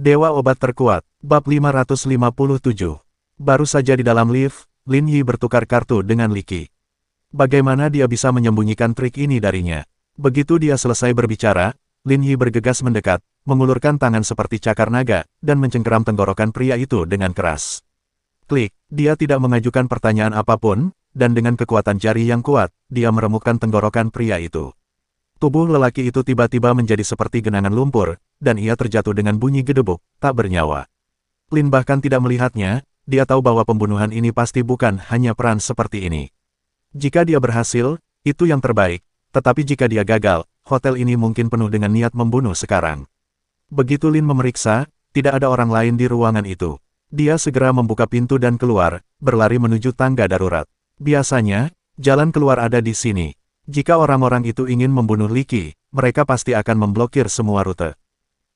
Dewa Obat Terkuat, Bab 557. Baru saja di dalam lift, Lin Yi bertukar kartu dengan Li Qi. Bagaimana dia bisa menyembunyikan trik ini darinya? Begitu dia selesai berbicara, Lin Yi bergegas mendekat, mengulurkan tangan seperti cakar naga, dan mencengkeram tenggorokan pria itu dengan keras. Klik, dia tidak mengajukan pertanyaan apapun, dan dengan kekuatan jari yang kuat, dia meremukkan tenggorokan pria itu. Tubuh lelaki itu tiba-tiba menjadi seperti genangan lumpur, dan ia terjatuh dengan bunyi gedebuk, tak bernyawa. Lin bahkan tidak melihatnya, dia tahu bahwa pembunuhan ini pasti bukan hanya peran seperti ini. Jika dia berhasil, itu yang terbaik, tetapi jika dia gagal, hotel ini mungkin penuh dengan niat membunuh sekarang. Begitu Lin memeriksa, tidak ada orang lain di ruangan itu. Dia segera membuka pintu dan keluar, berlari menuju tangga darurat. Biasanya, jalan keluar ada di sini. Jika orang-orang itu ingin membunuh Li Qi, mereka pasti akan memblokir semua rute.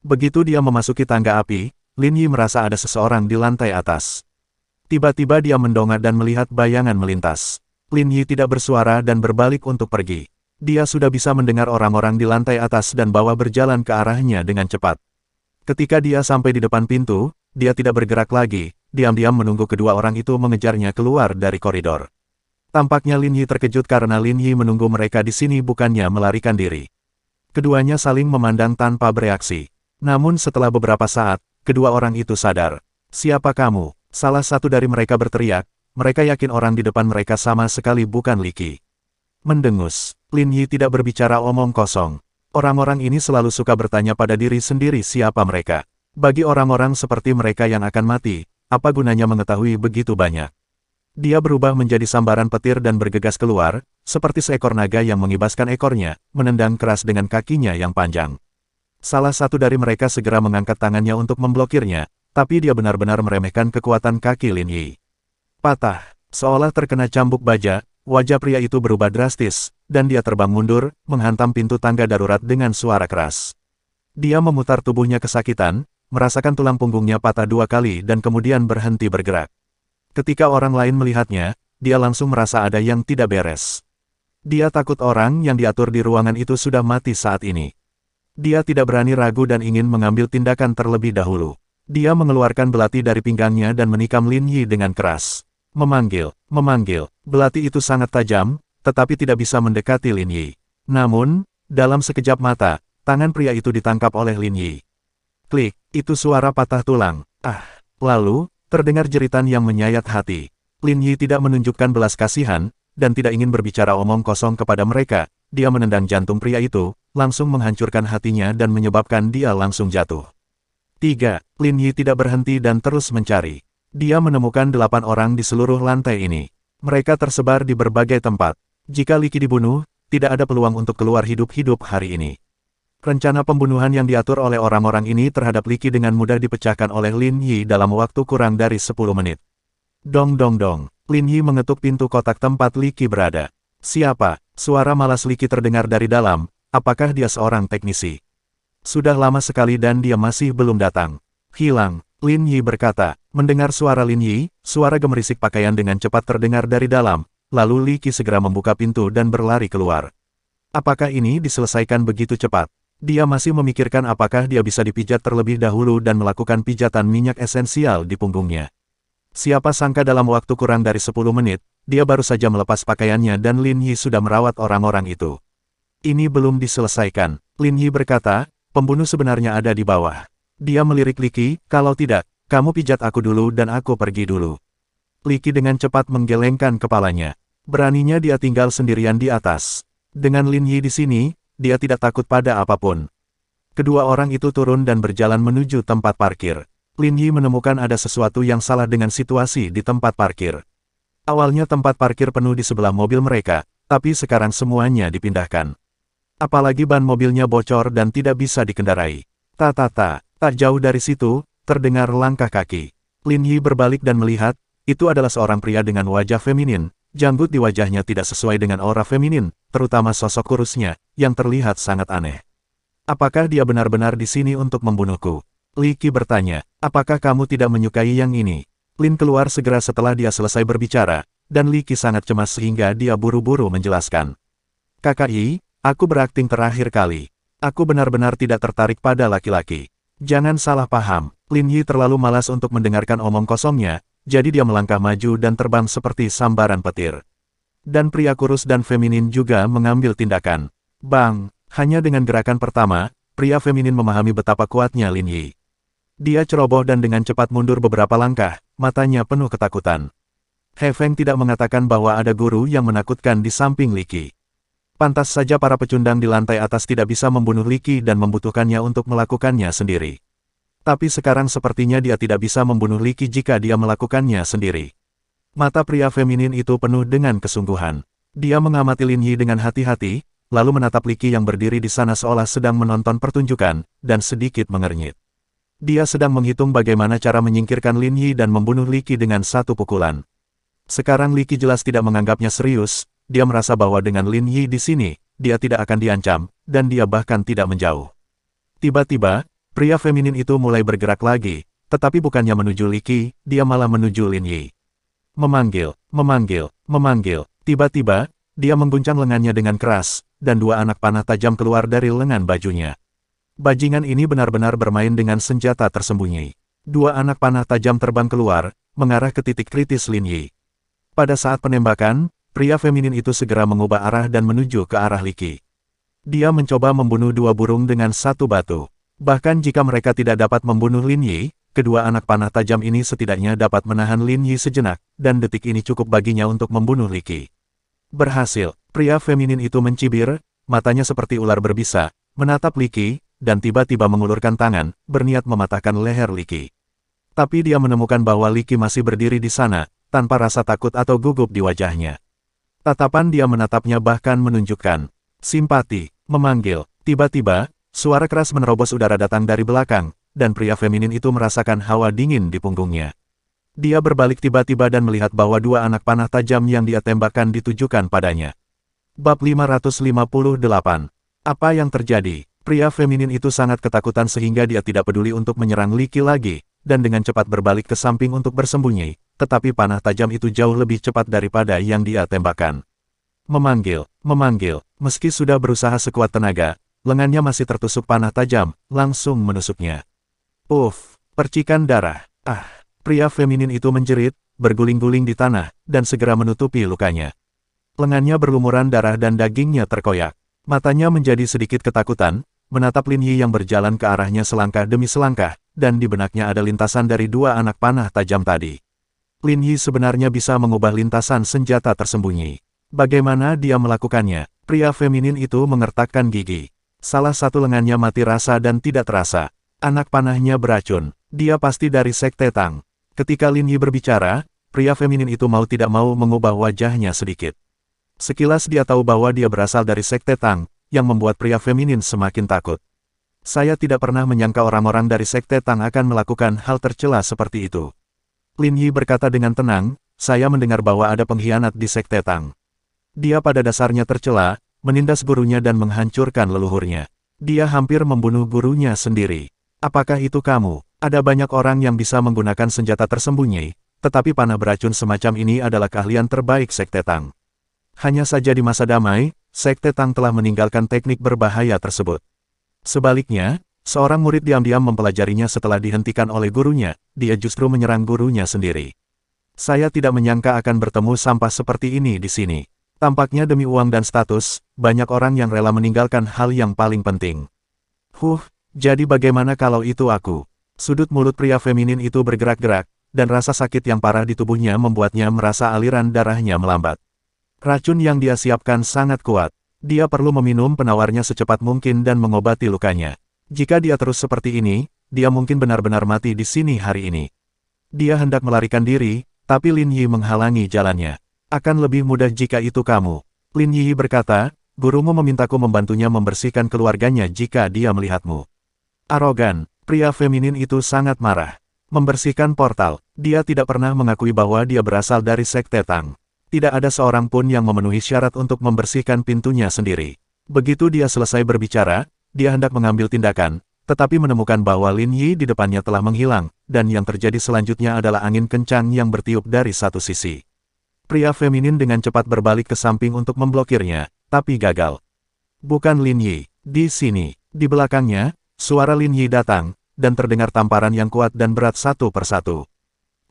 Begitu dia memasuki tangga api, Lin Yi merasa ada seseorang di lantai atas. Tiba-tiba dia mendongak dan melihat bayangan melintas. Lin Yi tidak bersuara dan berbalik untuk pergi. Dia sudah bisa mendengar orang-orang di lantai atas dan bawah berjalan ke arahnya dengan cepat. Ketika dia sampai di depan pintu, dia tidak bergerak lagi, diam-diam menunggu kedua orang itu mengejarnya keluar dari koridor. Tampaknya Lin Yi terkejut karena Lin Yi menunggu mereka di sini bukannya melarikan diri. Keduanya saling memandang tanpa bereaksi. Namun setelah beberapa saat, kedua orang itu sadar. "Siapa kamu?" Salah satu dari mereka berteriak. Mereka yakin orang di depan mereka sama sekali bukan Li Qi. Mendengus, Lin Yi tidak berbicara omong kosong. Orang-orang ini selalu suka bertanya pada diri sendiri siapa mereka. Bagi orang-orang seperti mereka yang akan mati, apa gunanya mengetahui begitu banyak? Dia berubah menjadi sambaran petir dan bergegas keluar, seperti seekor naga yang mengibaskan ekornya, menendang keras dengan kakinya yang panjang. Salah satu dari mereka segera mengangkat tangannya untuk memblokirnya, tapi dia benar-benar meremehkan kekuatan kaki Lin Yi. Patah, seolah terkena cambuk baja, wajah pria itu berubah drastis, dan dia terbang mundur, menghantam pintu tangga darurat dengan suara keras. Dia memutar tubuhnya kesakitan, merasakan tulang punggungnya patah 2 kali dan kemudian berhenti bergerak. Ketika orang lain melihatnya, dia langsung merasa ada yang tidak beres. Dia takut orang yang diatur di ruangan itu sudah mati saat ini. Dia tidak berani ragu dan ingin mengambil tindakan terlebih dahulu. Dia mengeluarkan belati dari pinggangnya dan menikam Lin Yi dengan keras. Memanggil. Belati itu sangat tajam, tetapi tidak bisa mendekati Lin Yi. Namun, dalam sekejap mata, tangan pria itu ditangkap oleh Lin Yi. Klik, itu suara patah tulang. Lalu, terdengar jeritan yang menyayat hati. Lin Yi tidak menunjukkan belas kasihan, dan tidak ingin berbicara omong kosong kepada mereka. Dia menendang jantung pria itu, langsung menghancurkan hatinya dan menyebabkan dia langsung jatuh. 3. Lin Yi tidak berhenti dan terus mencari. Dia menemukan 8 orang di seluruh lantai ini. Mereka tersebar di berbagai tempat. Jika Li Qi dibunuh, tidak ada peluang untuk keluar hidup-hidup hari ini. Rencana pembunuhan yang diatur oleh orang-orang ini terhadap Li Qi dengan mudah dipecahkan oleh Lin Yi dalam waktu kurang dari 10 menit. Dong dong dong, Lin Yi mengetuk pintu kotak tempat Li Qi berada. Siapa? Suara malas Li Qi terdengar dari dalam. Apakah dia seorang teknisi? Sudah lama sekali dan dia masih belum datang. Hilang, Lin Yi berkata. Mendengar suara Lin Yi, suara gemerisik pakaian dengan cepat terdengar dari dalam. Lalu Li Qi segera membuka pintu dan berlari keluar. Apakah ini diselesaikan begitu cepat? Dia masih memikirkan apakah dia bisa dipijat terlebih dahulu dan melakukan pijatan minyak esensial di punggungnya. Siapa sangka dalam waktu kurang dari 10 menit, dia baru saja melepas pakaiannya dan Lin Yi sudah merawat orang-orang itu. Ini belum diselesaikan, Lin Yi berkata, pembunuh sebenarnya ada di bawah. Dia melirik Li Qi, kalau tidak, kamu pijat aku dulu dan aku pergi dulu. Li Qi dengan cepat menggelengkan kepalanya. Beraninya dia tinggal sendirian di atas. Dengan Lin Yi di sini, dia tidak takut pada apapun. Kedua orang itu turun dan berjalan menuju tempat parkir. Lin Yi menemukan ada sesuatu yang salah dengan situasi di tempat parkir. Awalnya tempat parkir penuh di sebelah mobil mereka, tapi sekarang semuanya dipindahkan. Apalagi ban mobilnya bocor dan tidak bisa dikendarai. Tak jauh dari situ, terdengar langkah kaki. Lin Yi berbalik dan melihat, itu adalah seorang pria dengan wajah feminin. Janggut di wajahnya tidak sesuai dengan aura feminin, terutama sosok kurusnya, yang terlihat sangat aneh. Apakah dia benar-benar di sini untuk membunuhku? Li Qi bertanya, apakah kamu tidak menyukai yang ini? Lin keluar segera setelah dia selesai berbicara, dan Li Qi sangat cemas sehingga dia buru-buru menjelaskan. Kakak Yi, aku berakting terakhir kali. Aku benar-benar tidak tertarik pada laki-laki. Jangan salah paham, Lin Yi terlalu malas untuk mendengarkan omong kosongnya, jadi dia melangkah maju dan terbang seperti sambaran petir. Dan pria kurus dan feminin juga mengambil tindakan. Bang! Hanya dengan gerakan pertama, pria feminin memahami betapa kuatnya Lin Yi. Dia ceroboh dan dengan cepat mundur beberapa langkah, matanya penuh ketakutan. He Feng tidak mengatakan bahwa ada guru yang menakutkan di samping Li Qi. Pantas saja para pecundang di lantai atas tidak bisa membunuh Li Qi dan membutuhkannya untuk melakukannya sendiri. Tapi sekarang sepertinya dia tidak bisa membunuh Li Qi jika dia melakukannya sendiri. Mata pria feminin itu penuh dengan kesungguhan. Dia mengamati Lin Yi dengan hati-hati, lalu menatap Li Qi yang berdiri di sana seolah sedang menonton pertunjukan, dan sedikit mengernyit. Dia sedang menghitung bagaimana cara menyingkirkan Lin Yi dan membunuh Li Qi dengan satu pukulan. Sekarang Li Qi jelas tidak menganggapnya serius, dia merasa bahwa dengan Lin Yi di sini, dia tidak akan diancam, dan dia bahkan tidak menjauh. Tiba-tiba, pria feminin itu mulai bergerak lagi, tetapi bukannya menuju Li Qi, dia malah menuju Lin Yi. Memanggil, memanggil, memanggil. Tiba-tiba, dia mengguncang lengannya dengan keras, dan dua anak panah tajam keluar dari lengan bajunya. Bajingan ini benar-benar bermain dengan senjata tersembunyi. Dua anak panah tajam terbang keluar, mengarah ke titik kritis Lin Yi. Pada saat penembakan, pria feminin itu segera mengubah arah dan menuju ke arah Li Qi. Dia mencoba membunuh dua burung dengan satu batu. Bahkan jika mereka tidak dapat membunuh Lin Yi, kedua anak panah tajam ini setidaknya dapat menahan Lin Yi sejenak, dan detik ini cukup baginya untuk membunuh Li Qi. Berhasil, pria feminin itu mencibir, matanya seperti ular berbisa, menatap Li Qi, dan tiba-tiba mengulurkan tangan, berniat mematahkan leher Li Qi. Tapi dia menemukan bahwa Li Qi masih berdiri di sana, tanpa rasa takut atau gugup di wajahnya. Tatapan dia menatapnya bahkan menunjukkan simpati, memanggil. Tiba-tiba, suara keras menerobos udara datang dari belakang, dan pria feminin itu merasakan hawa dingin di punggungnya. Dia berbalik tiba-tiba dan melihat bahwa dua anak panah tajam yang dia tembakkan ditujukan padanya. Bab 558. Apa yang terjadi? Pria feminin itu sangat ketakutan sehingga dia tidak peduli untuk menyerang Li Qi lagi, dan dengan cepat berbalik ke samping untuk bersembunyi, tetapi panah tajam itu jauh lebih cepat daripada yang dia tembakkan. Memanggil, memanggil, meski sudah berusaha sekuat tenaga, lengannya masih tertusuk panah tajam, langsung menusuknya. Uff, percikan darah. Ah, pria feminin itu menjerit, berguling-guling di tanah, dan segera menutupi lukanya. Lengannya berlumuran darah dan dagingnya terkoyak. Matanya menjadi sedikit ketakutan, menatap Lin Yi yang berjalan ke arahnya selangkah demi selangkah, dan di benaknya ada lintasan dari dua anak panah tajam tadi. Lin Yi sebenarnya bisa mengubah lintasan senjata tersembunyi. Bagaimana dia melakukannya? Pria feminin itu mengertakkan gigi. Salah satu lengannya mati rasa dan tidak terasa. Anak panahnya beracun. Dia pasti dari Sekte Tang. Ketika Lin Yi berbicara, pria feminin itu mau tidak mau mengubah wajahnya sedikit. Sekilas dia tahu bahwa dia berasal dari Sekte Tang, yang membuat pria feminin semakin takut. Saya tidak pernah menyangka orang-orang dari Sekte Tang akan melakukan hal tercela seperti itu. Lin Yi berkata dengan tenang, saya mendengar bahwa ada pengkhianat di Sekte Tang. Dia pada dasarnya tercela, menindas gurunya dan menghancurkan leluhurnya. Dia hampir membunuh gurunya sendiri. Apakah itu kamu? Ada banyak orang yang bisa menggunakan senjata tersembunyi, tetapi panah beracun semacam ini adalah keahlian terbaik Sekte Tang. Hanya saja di masa damai, Sekte Tang telah meninggalkan teknik berbahaya tersebut. Sebaliknya, seorang murid diam-diam mempelajarinya setelah dihentikan oleh gurunya, dia justru menyerang gurunya sendiri. Saya tidak menyangka akan bertemu sampah seperti ini di sini. Tampaknya demi uang dan status, banyak orang yang rela meninggalkan hal yang paling penting. Jadi bagaimana kalau itu aku? Sudut mulut pria feminin itu bergerak-gerak, dan rasa sakit yang parah di tubuhnya membuatnya merasa aliran darahnya melambat. Racun yang dia siapkan sangat kuat. Dia perlu meminum penawarnya secepat mungkin dan mengobati lukanya. Jika dia terus seperti ini, dia mungkin benar-benar mati di sini hari ini. Dia hendak melarikan diri, tapi Lin Yi menghalangi jalannya. Akan lebih mudah jika itu kamu. Lin Yi berkata, gurumu memintaku membantunya membersihkan keluarganya jika dia melihatmu. Arogan, pria feminin itu sangat marah. Membersihkan portal, dia tidak pernah mengakui bahwa dia berasal dari Sekte Tang. Tidak ada seorang pun yang memenuhi syarat untuk membersihkan pintunya sendiri. Begitu dia selesai berbicara, dia hendak mengambil tindakan, tetapi menemukan bahwa Lin Yi di depannya telah menghilang, dan yang terjadi selanjutnya adalah angin kencang yang bertiup dari satu sisi. Pria feminin dengan cepat berbalik ke samping untuk memblokirnya, tapi gagal. Bukan Lin Yi. Di sini, di belakangnya, suara Lin Yi datang, dan terdengar tamparan yang kuat dan berat satu persatu.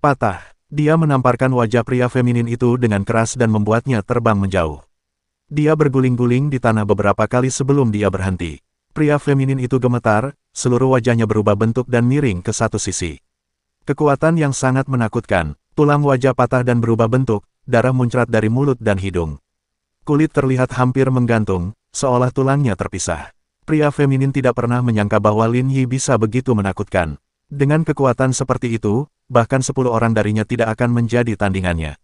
Patah. Dia menamparkan wajah pria feminin itu dengan keras dan membuatnya terbang menjauh. Dia berguling-guling di tanah beberapa kali sebelum dia berhenti. Pria feminin itu gemetar, seluruh wajahnya berubah bentuk dan miring ke satu sisi. Kekuatan yang sangat menakutkan, tulang wajah patah dan berubah bentuk, darah muncrat dari mulut dan hidung. Kulit terlihat hampir menggantung, seolah tulangnya terpisah. Pria feminin tidak pernah menyangka bahwa Lin Yi bisa begitu menakutkan. Dengan kekuatan seperti itu, bahkan 10 orang darinya tidak akan menjadi tandingannya.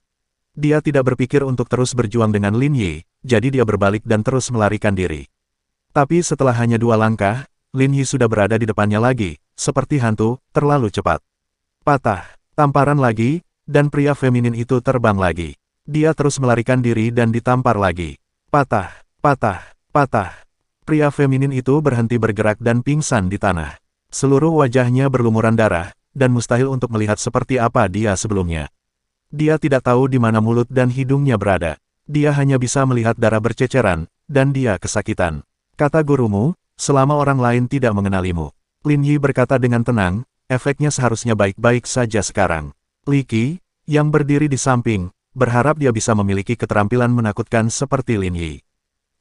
Dia tidak berpikir untuk terus berjuang dengan Lin Yi, jadi dia berbalik dan terus melarikan diri. Tapi setelah hanya 2 langkah, Lin Yi sudah berada di depannya lagi, seperti hantu, terlalu cepat. Patah, tamparan lagi, dan pria feminin itu terbang lagi. Dia terus melarikan diri dan ditampar lagi. Patah, patah, patah. Pria feminin itu berhenti bergerak dan pingsan di tanah. Seluruh wajahnya berlumuran darah, dan mustahil untuk melihat seperti apa dia sebelumnya. Dia tidak tahu di mana mulut dan hidungnya berada. Dia hanya bisa melihat darah berceceran, dan dia kesakitan. Kata gurumu, selama orang lain tidak mengenalimu. Lin Yi berkata dengan tenang, efeknya seharusnya baik-baik saja sekarang. Li Qi, yang berdiri di samping, berharap dia bisa memiliki keterampilan menakutkan seperti Lin Yi.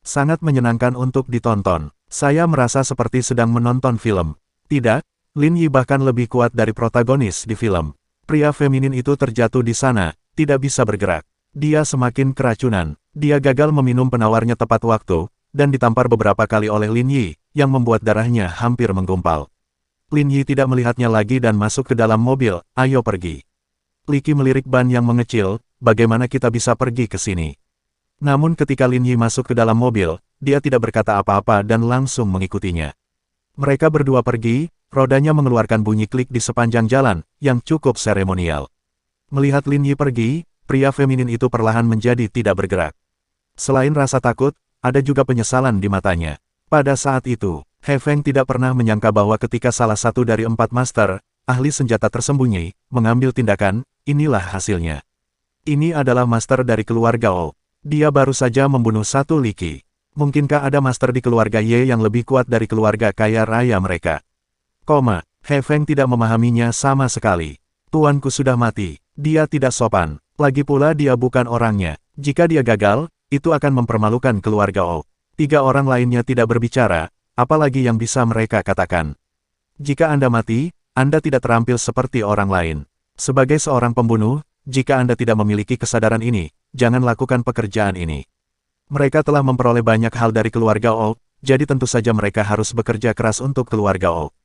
Sangat menyenangkan untuk ditonton. Saya merasa seperti sedang menonton film. Tidak, Lin Yi bahkan lebih kuat dari protagonis di film. Pria feminin itu terjatuh di sana, tidak bisa bergerak. Dia semakin keracunan. Dia gagal meminum penawarnya tepat waktu, dan ditampar beberapa kali oleh Lin Yi, yang membuat darahnya hampir menggumpal. Lin Yi tidak melihatnya lagi dan masuk ke dalam mobil, ayo pergi. Li Qi melirik ban yang mengecil, bagaimana kita bisa pergi ke sini? Namun ketika Lin Yi masuk ke dalam mobil, dia tidak berkata apa-apa dan langsung mengikutinya. Mereka berdua pergi, rodanya mengeluarkan bunyi klik di sepanjang jalan, yang cukup seremonial. Melihat Lin Yi pergi, pria feminin itu perlahan menjadi tidak bergerak. Selain rasa takut, ada juga penyesalan di matanya. Pada saat itu, He Feng tidak pernah menyangka bahwa ketika salah satu dari 4 master, ahli senjata tersembunyi, mengambil tindakan, inilah hasilnya. Ini adalah master dari keluarga O. Dia baru saja membunuh satu Li Qi. Mungkinkah ada master di keluarga Ye yang lebih kuat dari keluarga kaya raya mereka? He Feng tidak memahaminya sama sekali. Tuanku sudah mati. Dia tidak sopan. Lagi pula dia bukan orangnya. Jika dia gagal, itu akan mempermalukan keluarga O. 3 orang lainnya tidak berbicara, apalagi yang bisa mereka katakan. Jika Anda mati, Anda tidak terampil seperti orang lain. Sebagai seorang pembunuh, jika Anda tidak memiliki kesadaran ini, jangan lakukan pekerjaan ini. Mereka telah memperoleh banyak hal dari keluarga O, jadi tentu saja mereka harus bekerja keras untuk keluarga O.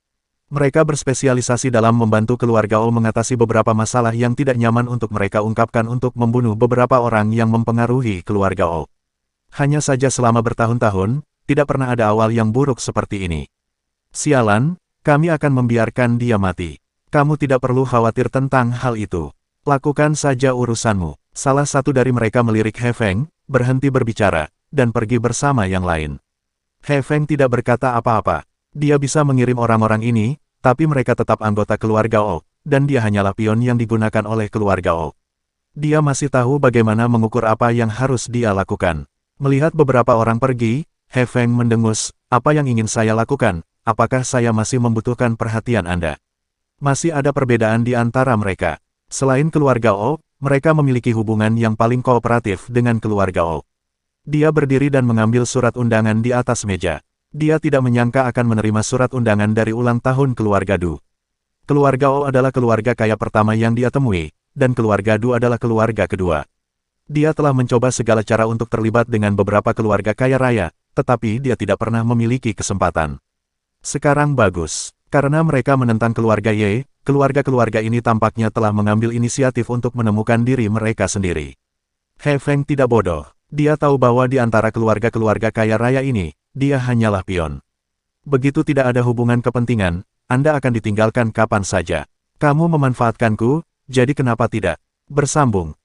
Mereka berspesialisasi dalam membantu keluarga O mengatasi beberapa masalah yang tidak nyaman untuk mereka ungkapkan untuk membunuh beberapa orang yang mempengaruhi keluarga O. Hanya saja selama bertahun-tahun, tidak pernah ada awal yang buruk seperti ini. Sialan, kami akan membiarkan dia mati. Kamu tidak perlu khawatir tentang hal itu. Lakukan saja urusanmu. Salah satu dari mereka melirik He Feng, berhenti berbicara, dan pergi bersama yang lain. He Feng tidak berkata apa-apa. Dia bisa mengirim orang-orang ini, tapi mereka tetap anggota keluarga O, dan dia hanyalah pion yang digunakan oleh keluarga O. Dia masih tahu bagaimana mengukur apa yang harus dia lakukan. Melihat beberapa orang pergi, He Feng mendengus, apa yang ingin saya lakukan? Apakah saya masih membutuhkan perhatian Anda? Masih ada perbedaan di antara mereka. Selain keluarga O, mereka memiliki hubungan yang paling kooperatif dengan keluarga O. Dia berdiri dan mengambil surat undangan di atas meja. Dia tidak menyangka akan menerima surat undangan dari ulang tahun keluarga Du. Keluarga O adalah keluarga kaya pertama yang dia temui, dan keluarga Du adalah keluarga kedua. Dia telah mencoba segala cara untuk terlibat dengan beberapa keluarga kaya raya, tetapi dia tidak pernah memiliki kesempatan. Sekarang bagus. Karena mereka menentang keluarga Ye, keluarga-keluarga ini tampaknya telah mengambil inisiatif untuk menemukan diri mereka sendiri. He Feng tidak bodoh. Dia tahu bahwa di antara keluarga-keluarga kaya raya ini, dia hanyalah pion. Begitu tidak ada hubungan kepentingan, Anda akan ditinggalkan kapan saja. Kamu memanfaatkanku, jadi kenapa tidak? Bersambung.